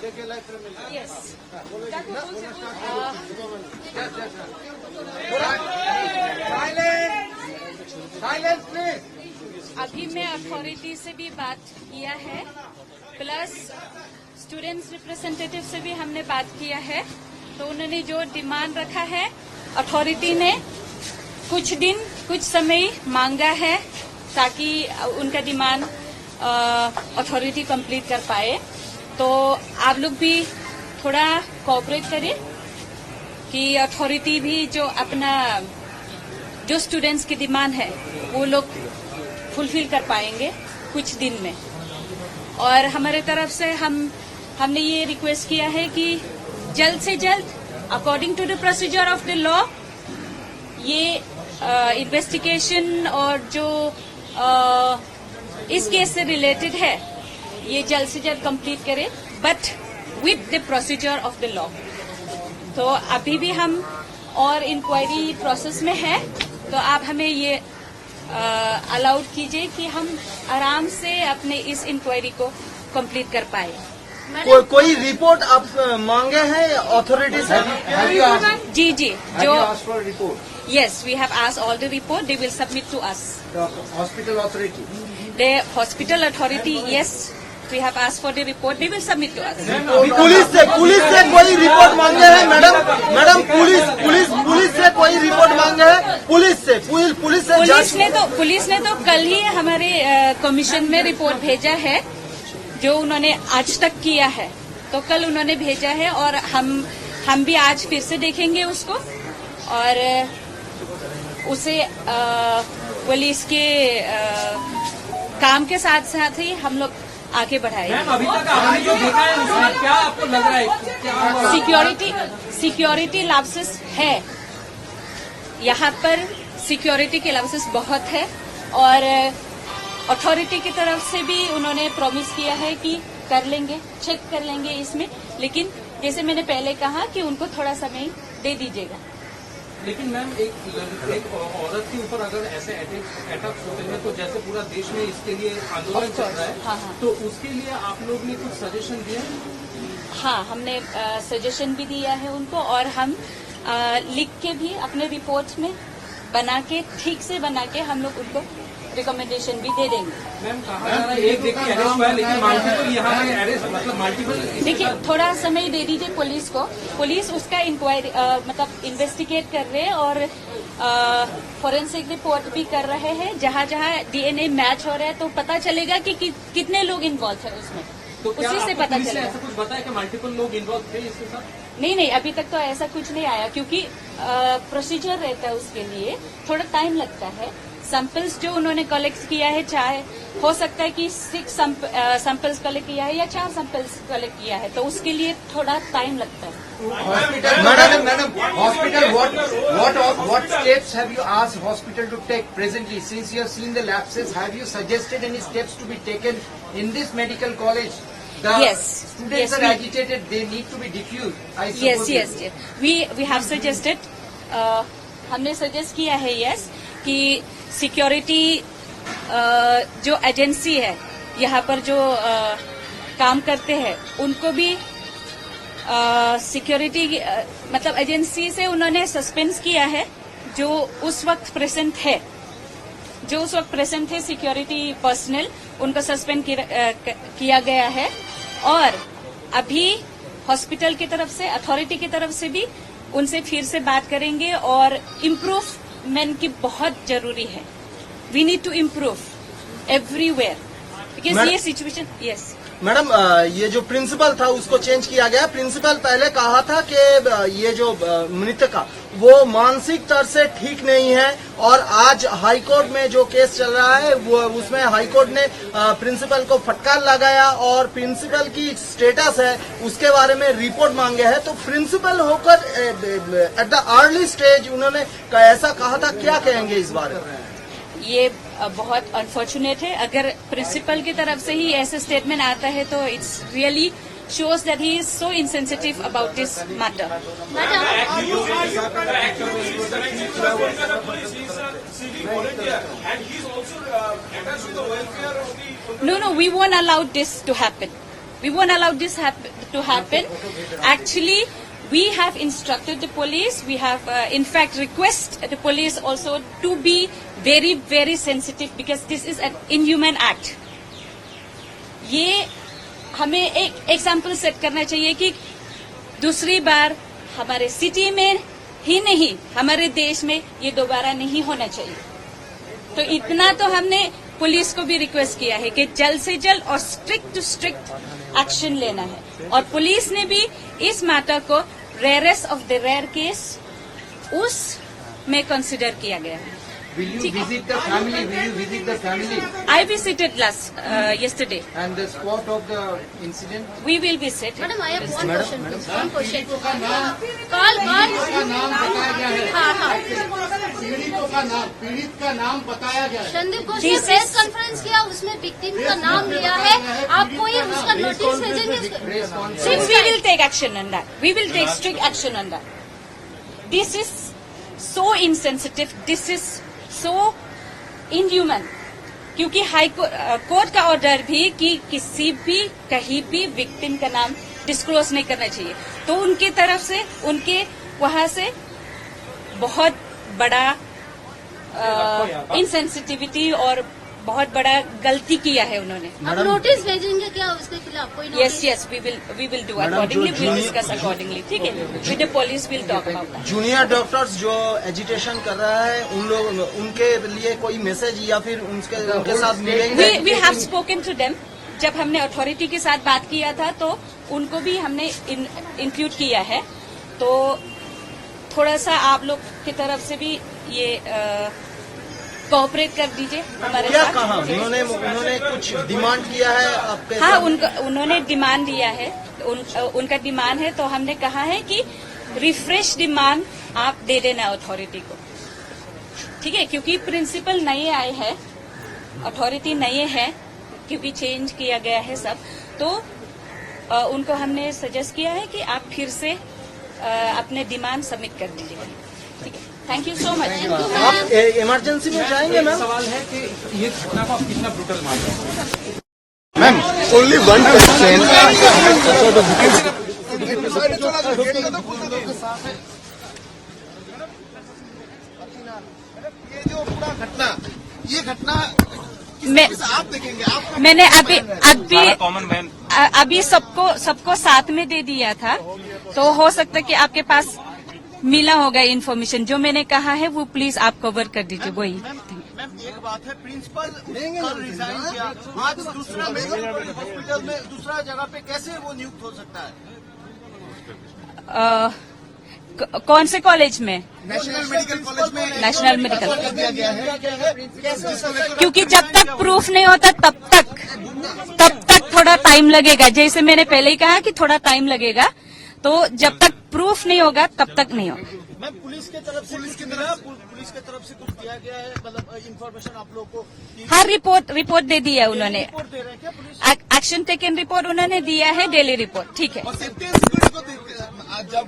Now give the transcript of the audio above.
अभी मैं अथॉरिटी से भी बात किया है, प्लस स्टूडेंट्स रिप्रेजेंटेटिव से भी हमने बात किया है। तो उन्होंने जो डिमांड रखा है, अथॉरिटी ने कुछ समय मांगा है ताकि उनका डिमांड अथॉरिटी कंप्लीट कर पाए। तो आप लोग भी थोड़ा कोऑपरेट करें कि अथॉरिटी भी जो स्टूडेंट्स की डिमांड है वो लोग फुलफिल कर पाएंगे कुछ दिन में। और हमारे तरफ से हमने ये रिक्वेस्ट किया है कि जल्द से जल्द according to the procedure of the law ये इन्वेस्टिगेशन और जो इस केस से रिलेटेड है ये जल्द से जल्द कंप्लीट करें, but with the procedure of the law. तो अभी भी हम और इंक्वायरी प्रोसेस में है, तो आप हमें ये अलाउड कीजिए कि हम आराम से अपने इस इंक्वायरी को कंप्लीट कर पाए। कोई रिपोर्ट आप मांगे हैं अथॉरिटी से? जी जो report Yes, we have asked all the report. They will submit to us. The hospital authority. The hospital authority, yes, we have asked for the report. They will submit to us. Police से कोई report मांगे हैं madam? Police से कोई report मांगे हैं? Police ने तो कल ही हमारे कमीशन में रिपोर्ट भेजा है, जो उन्होंने आज तक किया है। तो कल उन्होंने भेजा है और हम भी आज फिर से देखेंगे उसको और उसे पुलिस के काम के साथ साथ ही हम लोग आगे बढ़ाएंगे। अभी तक आपने जो देखा है उसमें क्या आपको लग रहा है? सिक्योरिटी लैप्सेस है, यहाँ पर सिक्योरिटी के लैप्सेस बहुत है और अथॉरिटी की तरफ से भी उन्होंने प्रॉमिस किया है कि चेक कर लेंगे इसमें, लेकिन जैसे मैंने पहले कहा कि उनको थोड़ा समय दे दीजिएगा। लेकिन मैम एक औरत के ऊपर अगर ऐसे अटैक्स होते हैं तो जैसे पूरा देश में इसके लिए आंदोलन चल रहा है, हाँ। तो उसके लिए आप लोग ने कुछ सजेशन दिए? हाँ, हमने सजेशन भी दिया है उनको और हम लिख के भी अपने रिपोर्ट में ठीक से बना के हम लोग उनको रिकमेंडेशन भी दे देंगे। मैम कहा जा रहा है एक व्यक्ति अरेस्ट हुआ है, लेकिन मल्टीपल यहाँ पे अरेस्ट मतलब मल्टीपल। देखिए, थोड़ा समय दे दीजिए पुलिस को। पुलिस उसका इंक्वायरी इन्वेस्टिगेट कर रहे हैं और फोरेंसिक रिपोर्ट भी कर रहे हैं। जहाँ डीएनए मैच हो रहा है तो पता चलेगा कि कितने लोग इन्वॉल्व है उसमें, तो उसी से पता चलेगा। ऐसा कुछ बताया कि मल्टीपल लोग इन्वॉल्व थे इसके साथ? नहीं, अभी तक तो ऐसा कुछ नहीं आया, क्योंकि प्रोसीजर रहता है उसके लिए, थोड़ा टाइम लगता है। सैंपल्स जो उन्होंने कलेक्ट किया है, चाहे हो सकता है कि 6 सैंपल्स कलेक्ट किया है या 4 सैंपल्स कलेक्ट किया है, तो उसके लिए थोड़ा टाइम लगता है। Madam, hospital, what steps have you asked hospital to take presently? Since you have seen the lapses, have you suggested any steps to be taken in this medical college? Yes. Students are agitated; they need to be diffused. I suppose. Yes. We have suggested. हमने suggest किया है कि security जो agency है यहाँ पर जो काम करते हैं उनको भी सिक्योरिटी मतलब एजेंसी से उन्होंने सस्पेंड किया है। जो उस वक्त प्रेजेंट है सिक्योरिटी पर्सनल, उनको सस्पेंड किया गया है। और अभी हॉस्पिटल की तरफ से, अथॉरिटी की तरफ से भी उनसे फिर से बात करेंगे और इम्प्रूवमेंट की बहुत जरूरी है। We need to improve everywhere because ये सिचुएशन। यस मैडम, ये जो प्रिंसिपल था उसको चेंज किया गया। प्रिंसिपल पहले कहा था कि ये जो मृतका वो मानसिक स्तर से ठीक नहीं है, और आज हाईकोर्ट में जो केस चल रहा है वो उसमें हाईकोर्ट ने प्रिंसिपल को फटकार लगाया और प्रिंसिपल की स्टेटस है उसके बारे में रिपोर्ट मांगे है। तो प्रिंसिपल होकर एट द अर्ली स्टेज उन्होंने ऐसा कहा था, क्या कहेंगे इस बारे में? ये बहुत अनफॉर्चुनेट है। अगर प्रिंसिपल की तरफ से ही ऐसे स्टेटमेंट आता है तो it's really shows that he is so insensitive about this matter. No, we won't allow this to happen. We won't allow this to happen. Actually, we have instructed the police. We have, in fact, request the police also to be very, very sensitive because this is an inhuman act. ये हमें एक example set करना चाहिए कि दूसरी बार हमारे city में ही नहीं, हमारे देश में ये दोबारा नहीं होना चाहिए. तो इतना तो हमने पुलिस को भी रिक्वेस्ट किया है कि जल्द से जल्द और स्ट्रिक्ट टू स्ट्रिक्ट एक्शन लेना है. और पुलिस ने भी इस मैटर को rarest of the rare case उस में कंसिडर किया गया है. Will you visit the family? Will you visit the family? I visited yesterday. And the spot of the incident? We will visit. Madam, I have one question. One question. पीड़ितों का नाम बताया गया है. हाँ. पीड़ितों का नाम बताया गया है. संदीप घोष ने प्रेस कॉन्फ्रेंस किया, उसमें विक्टिम का नाम लिया है. आप कोई उसका नोटिस भेजेंगे? Since we will take action on that. We will take strict action on that. This is so insensitive. This is so inhuman. क्योंकि हाई कोर्ट का ऑर्डर भी कि किसी भी कहीं भी विक्टिम का नाम डिस्क्लोज नहीं करना चाहिए. तो उनकी तरफ से, उनके वहां से बहुत बड़ा इनसेंसिटिविटी और बहुत बड़ा गलती किया है उन्होंने. आप नोटिस भेजेंगे क्या उसके खिलाफ? कोई notice? Yes we will do accordingly. We'll discuss accordingly. ठीक है. With the police we'll talk about that. Junior doctors जो एजिटेशन कर रहा है उन लोग, उनके लिए कोई मैसेज या फिर उनके साथ मिलेंगे? We have spoken to them. जब हमने अथॉरिटी के साथ बात किया था तो उनको भी हमने इंक्लूड किया है. तो थोड़ा सा आप लोग की तरफ से भी ये कोऑपरेट कर दीजिए हमारे क्या साथ. कहा उन्होंने कुछ डिमांड किया है आपके? हाँ, उन्होंने डिमांड दिया है. उनका डिमांड है तो हमने कहा है कि रिफ्रेश डिमांड आप दे देना अथॉरिटी को. ठीक है, क्योंकि प्रिंसिपल नए आए हैं, अथॉरिटी नए है, क्योंकि चेंज किया गया है सब. तो उनको हमने सजेस्ट किया है कि आप फिर से अपने डिमांड सबमिट कर दीजिएगा. ठीक है, थैंक यू सो मच. आप इमरजेंसी में जाएंगे मैम? सवाल है कि ये घटना को आप कितना ब्रूटल मान रहे हैं? Ma'am, only one question. ये जो पूरा घटना, ये घटना आप देखेंगे. मैंने अभी सबको साथ में दे दिया था. तो हो सकता है कि आपके पास मिला होगा इन्फॉर्मेशन. जो मैंने कहा है वो प्लीज आप कवर कर दीजिए. वही मैम, एक बात है, प्रिंसिपल कल रिजाइन किया, आज दूसरा मेडिकल हॉस्पिटल में दूसरा जगह पे कैसे वो नियुक्त हो सकता है? कौन से कॉलेज में? नेशनल मेडिकल कॉलेज में. National medical. दिया गया है. क्योंकि जब तक प्रूफ नहीं होता तब तक थोड़ा टाइम लगेगा. जैसे मैंने पहले ही कहा कि थोड़ा टाइम लगेगा. तो जब तक प्रूफ नहीं होगा तब तक नहीं होगा. मैम, पुलिस के तरफ से कुछ दिया गया है, मतलब इन्फॉर्मेशन आप लोगों को? हाँ, रिपोर्ट दे दिया उन्होंने. रिपोर्ट दे रहे हैं क्या पुलिस? एक्शन टेकन रिपोर्ट उन्होंने दिया है, डेली रिपोर्ट. ठीक है. और सेफ्टी एंड सिक्योरिटी को जब